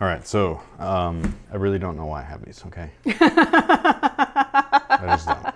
All right, so I really don't know why I have these, okay? I just don't.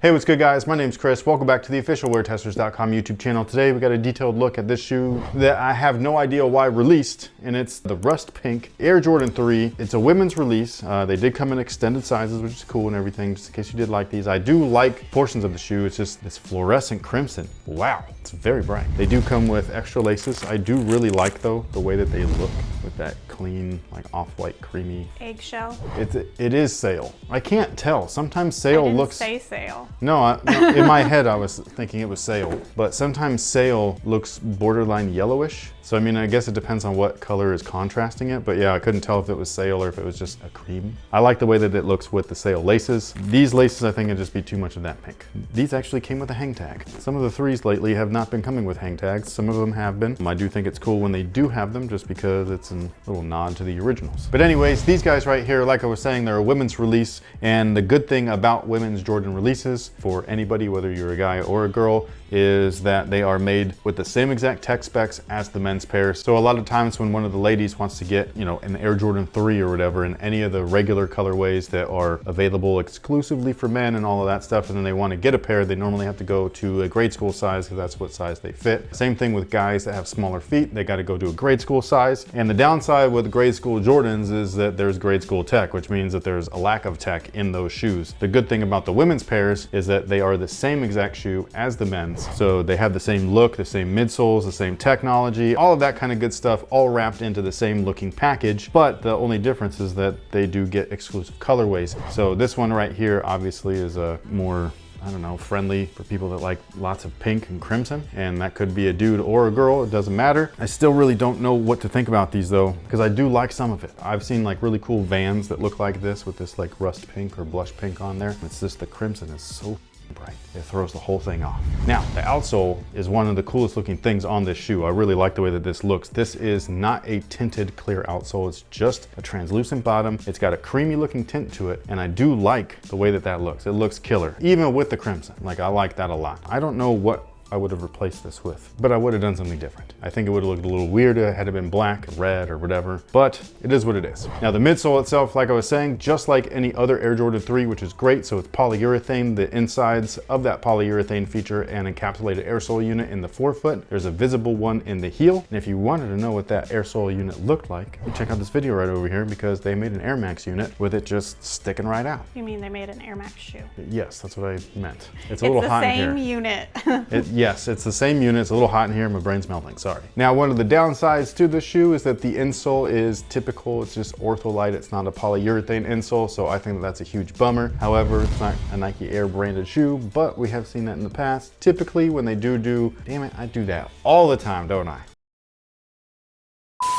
Hey, what's good guys? My name's Chris. Welcome back to the official WearTesters.com YouTube channel. Today we got a detailed look at this shoe that I have no idea why released, and it's the Rust Pink Air Jordan 3. It's a women's release. They did come in extended sizes, which is cool and everything, just in case you did like these. I do like portions of the shoe. It's just this fluorescent crimson. Wow, it's very bright. They do come with extra laces. I do really like, though, the way that they look with that clean, like off-white, creamy eggshell. It is sail. I can't tell. Sometimes sail looks. Say sail. No, in my head I was thinking it was sail, but sometimes sail looks borderline yellowish. So I mean, I guess it depends on what color is contrasting it, but yeah, I couldn't tell if it was sail or if it was just a cream. I like the way that it looks with the sail laces. These laces, I think, would just be too much of that pink. These actually came with a hang tag. Some of the threes lately have not been coming with hang tags. Some of them have been. I do think it's cool when they do have them, just because it's a little nod to the originals. But anyways, these guys right here, like I was saying, they're a women's release, and the good thing about women's Jordan releases for anybody, whether you're a guy or a girl, is that they are made with the same exact tech specs as the men's pair. So a lot of times when one of the ladies wants to get, you know, an Air Jordan 3 or whatever in any of the regular colorways that are available exclusively for men and all of that stuff, and then they want to get a pair, they normally have to go to a grade school size because that's what size they fit. Same thing with guys that have smaller feet. They got to go to a grade school size. And the downside with grade school Jordans is that there's grade school tech, which means that there's a lack of tech in those shoes. The good thing about the women's pairs is that they are the same exact shoe as the men's. So they have the same look, the same midsoles, the same technology, all of that kind of good stuff, all wrapped into the same looking package. But the only difference is that they do get exclusive colorways. So this one right here obviously is a more, I don't know, friendly for people that like lots of pink and crimson, and that could be a dude or a girl, it doesn't matter. I still really don't know what to think about these though, because I do like some of it. I've seen like really cool Vans that look like this with this like rust pink or blush pink on there. It's just the crimson is so bright. It throws the whole thing off. Now, the outsole is one of the coolest looking things on this shoe. I really like the way that this looks. This is not a tinted clear outsole. It's just a translucent bottom. It's got a creamy looking tint to it, and I do like the way that that looks. It looks killer, even with the crimson. Like, I like that a lot. I don't know what I would have replaced this with, but I would have done something different. I think it would have looked a little weirder had it been black or red or whatever, but it is what it is. Now the midsole itself, like I was saying, just like any other Air Jordan 3, which is great. So it's polyurethane. The insides of that polyurethane feature an encapsulated air sole unit in the forefoot. There's a visible one in the heel. And if you wanted to know what that air sole unit looked like, you check out this video right over here, because they made an Air Max unit with it just sticking right out. You mean they made an Air Max shoe? Yes, that's what I meant. It's a little hot in here. It's the same unit. Yes, it's the same unit. It's a little hot in here. My brain's melting, sorry. Now, one of the downsides to the shoe is that the insole is typical. It's just ortholite. It's not a polyurethane insole, so I think that that's a huge bummer. However, it's not a Nike Air branded shoe, but we have seen that in the past. Typically, when they do, damn it, I do that all the time, don't I?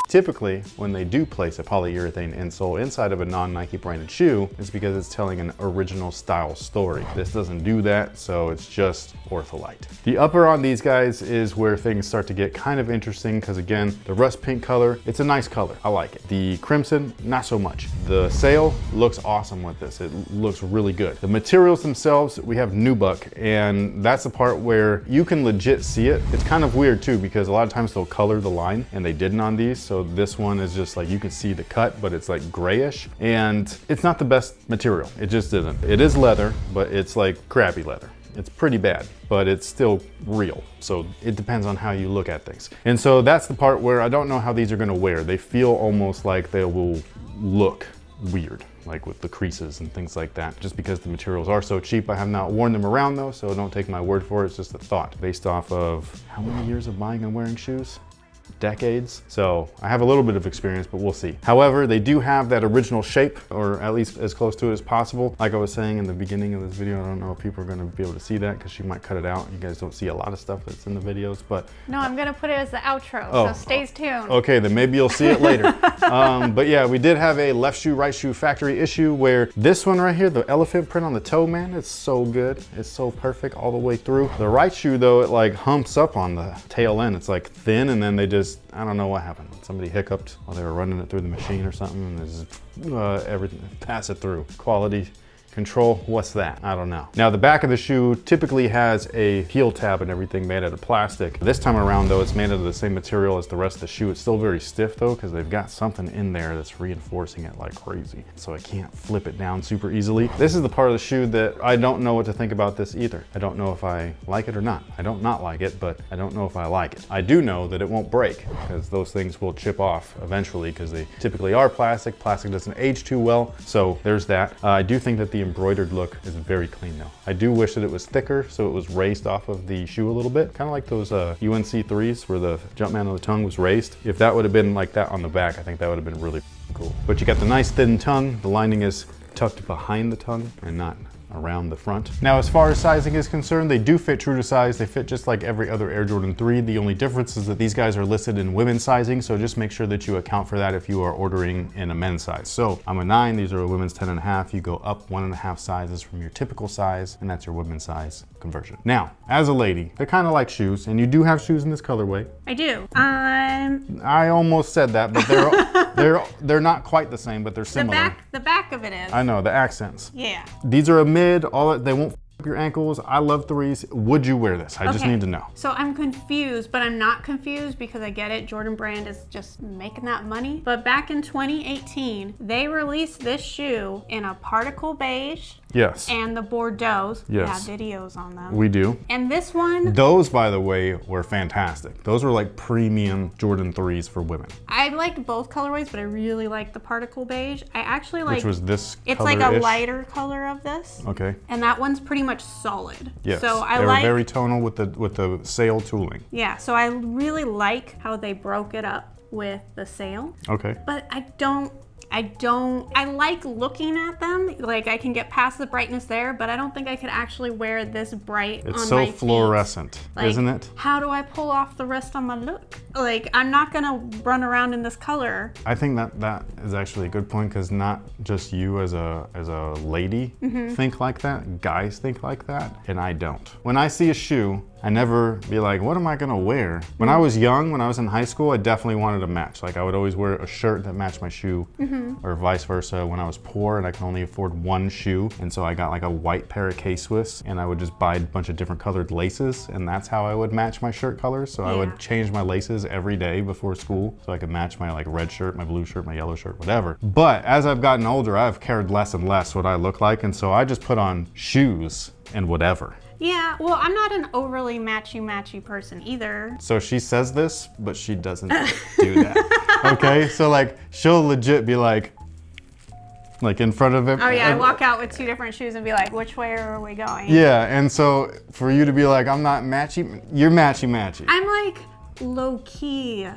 Typically, when they do place a polyurethane insole inside of a non-Nike branded shoe, it's because it's telling an original style story. This doesn't do that, so it's just ortholite. The upper on these guys is where things start to get kind of interesting, because again, the rust pink color, it's a nice color. I like it. The crimson, not so much. The sail looks awesome with this. It looks really good. The materials themselves, we have nubuck, and that's the part where you can legit see it. It's kind of weird too, because a lot of times they'll color the line, and they didn't on these, so this one is just like, you can see the cut, but it's like grayish, and it's not the best material. It just isn't. It is leather, but it's like crappy leather. It's pretty bad, but it's still real. So it depends on how you look at things. And so that's the part where I don't know how these are gonna wear. They feel almost like they will look weird, like with the creases and things like that, just because the materials are so cheap. I have not worn them around though, so don't take my word for it. It's just a thought based off of how many years of buying and wearing shoes? Decades. So I have a little bit of experience, but we'll see. However, they do have that original shape, or at least as close to it as possible. Like I was saying in the beginning of this video, I don't know if people are going to be able to see that because she might cut it out. You guys don't see a lot of stuff that's in the videos, but no, I'm going to put it as the outro, so stay tuned. Okay, then maybe you'll see it later. But yeah, we did have a left shoe, right shoe factory issue where this one right here, the elephant print on the toe, man, it's so good. It's so perfect all the way through. The right shoe though, it like humps up on the tail end. It's like thin, and then they just, I don't know what happened. Somebody hiccuped while they were running it through the machine or something, and there's everything, pass it through. Quality control, what's that? I don't know. Now the back of the shoe typically has a heel tab and everything made out of plastic. This time around though, it's made out of the same material as the rest of the shoe. It's still very stiff though, because they've got something in there that's reinforcing it like crazy. So I can't flip it down super easily. This is the part of the shoe that I don't know what to think about this either. I don't know if I like it or not. I don't not like it, but I don't know if I like it. I do know that it won't break, because those things will chip off eventually, because they typically are plastic. Plastic doesn't age too well, so there's that. I do think that the embroidered look is very clean though. I do wish that it was thicker, so it was raised off of the shoe a little bit, kind of like those UNC 3s where the Jumpman on the tongue was raised. If that would have been like that on the back, I think that would have been really cool. But you got the nice thin tongue. The lining is tucked behind the tongue and not around the front. Now, as far as sizing is concerned, they do fit true to size. They fit just like every other Air Jordan 3. The only difference is that these guys are listed in women's sizing, so just make sure that you account for that if you are ordering in a men's size. So I'm a 9, these are a women's 10.5. You go up 1.5 sizes from your typical size, and that's your women's size conversion. Now, as a lady, they're kind of like shoes, and you do have shoes in this colorway. I do. I almost said that, but they're not quite the same, but they're similar. The back of it is. I know, the accents. Yeah. These are a mid, they won't f up your ankles. I love 3s. Would you wear this? I just need to know. So I'm confused, but I'm not confused because I get it. Jordan Brand is just making that money. But back in 2018, they released this shoe in a particle beige. Yes. And the Bordeaux's. Yes. We have videos on them. We do. And this one. Those, by the way, were fantastic. Those were like premium Jordan 3s for women. I liked both colorways, but I really liked the particle beige. I actually like. Which was this color-ish? It's like a lighter color of this. Okay. And that one's pretty much solid. Yes. So they were very tonal with the sail tooling. Yeah. So I really like how they broke it up with the sail. Okay. But I like looking at them. Like I can get past the brightness there, but I don't think I could actually wear this bright on my feet. It's so fluorescent, isn't it? How do I pull off the rest of my look? Like I'm not gonna run around in this color. I think that is actually a good point, because not just you as a lady think like that, guys think like that, and I don't. When I see a shoe, I never be like, what am I gonna wear? When I was young, when I was in high school, I definitely wanted to match. Like I would always wear a shirt that matched my shoe, or vice versa. When I was poor and I could only afford one shoe, and so I got like a white pair of K-Swiss, and I would just buy a bunch of different colored laces, and that's how I would match my shirt colors. So I would change my laces every day before school, so I could match my like red shirt, my blue shirt, my yellow shirt, whatever. But as I've gotten older, I've cared less and less what I look like, and so I just put on shoes and whatever. Yeah, well, I'm not an overly matchy person either. So she says this, but she doesn't do that. Okay, so like she'll legit be like in front of him. Oh yeah, I walk out with 2 different shoes and be like, which way are we going? Yeah, and so for you to be like, I'm not matchy, you're matchy. I'm like low-key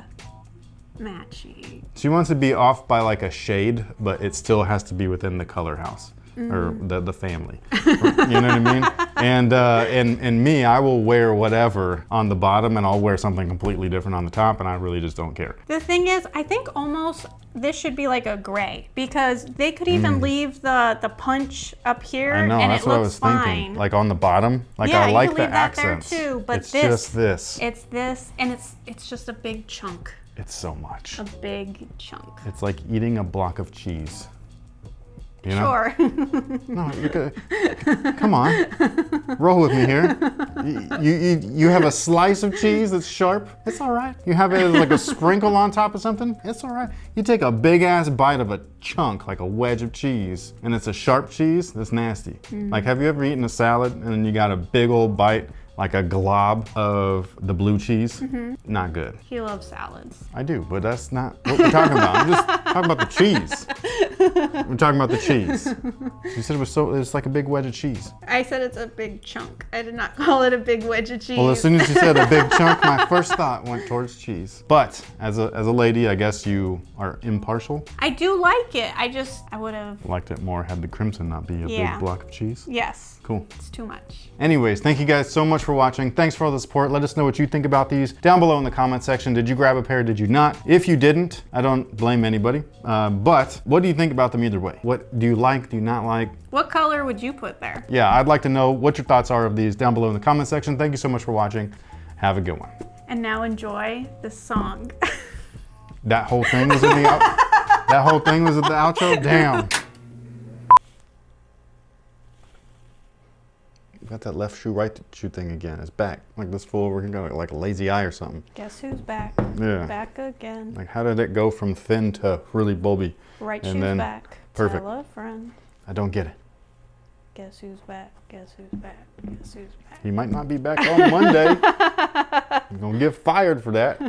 matchy. She wants to be off by like a shade, but it still has to be within the color house. Or the family, you know what I mean? And me, I will wear whatever on the bottom, and I'll wear something completely different on the top, and I really just don't care. The thing is, I think almost this should be like a gray, because they could even leave the punch up here, I know, and that's it what I looks was fine. thinking. Like on the bottom, like yeah, I like you the leave that accents. there too, but it's just this. It's this, and it's just a big chunk. It's so much. A big chunk. It's like eating a block of cheese. You know? Sure. No, you're good. Come on, roll with me here. You have a slice of cheese that's sharp. It's all right. You have it as like a sprinkle on top of something. It's all right. You take a big ass bite of a chunk, like a wedge of cheese, and it's a sharp cheese. That's nasty. Like, have you ever eaten a salad and then you got a big old bite, like a glob of the blue cheese? Not good. He loves salads. I do, but that's not what we're talking about. I'm just talking about the cheese. We're talking about the cheese. You said it's like a big wedge of cheese. I said it's a big chunk. I did not call it a big wedge of cheese. Well, as soon as you said a big chunk, my first thought went towards cheese. But as a lady, I guess you are impartial. I do like it. I would have Liked it more had the crimson not be a big block of cheese. Yes. Cool. It's too much. Anyways, thank you guys so much for watching. Thanks for all the support. Let us know what you think about these down below in the comment section. Did you grab a pair? Did you not? If you didn't, I don't blame anybody. But what do you think about them either way? What do you like? Do you not like? What color would you put there? Yeah, I'd like to know what your thoughts are of these down below in the comment section. Thank you so much for watching. Have a good one. And now enjoy this song. That whole thing was in the out. That whole thing was at the outro. Damn. that left shoe, right shoe thing again. It's back. Like this fool, we're gonna go like a lazy eye or something. Guess who's back? Yeah. Back again. Like how did it go from thin to really bulby? Right and shoe's then back. perfect. Tell a friend. I don't get it. Guess who's back? Guess who's back? Guess who's back? He might not be back on Monday. You're gonna get fired for that.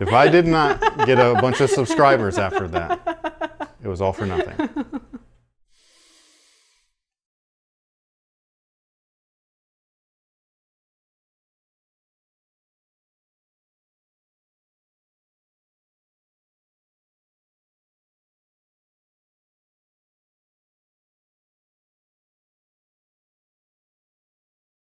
If I did not get a bunch of subscribers after that, it was all for nothing.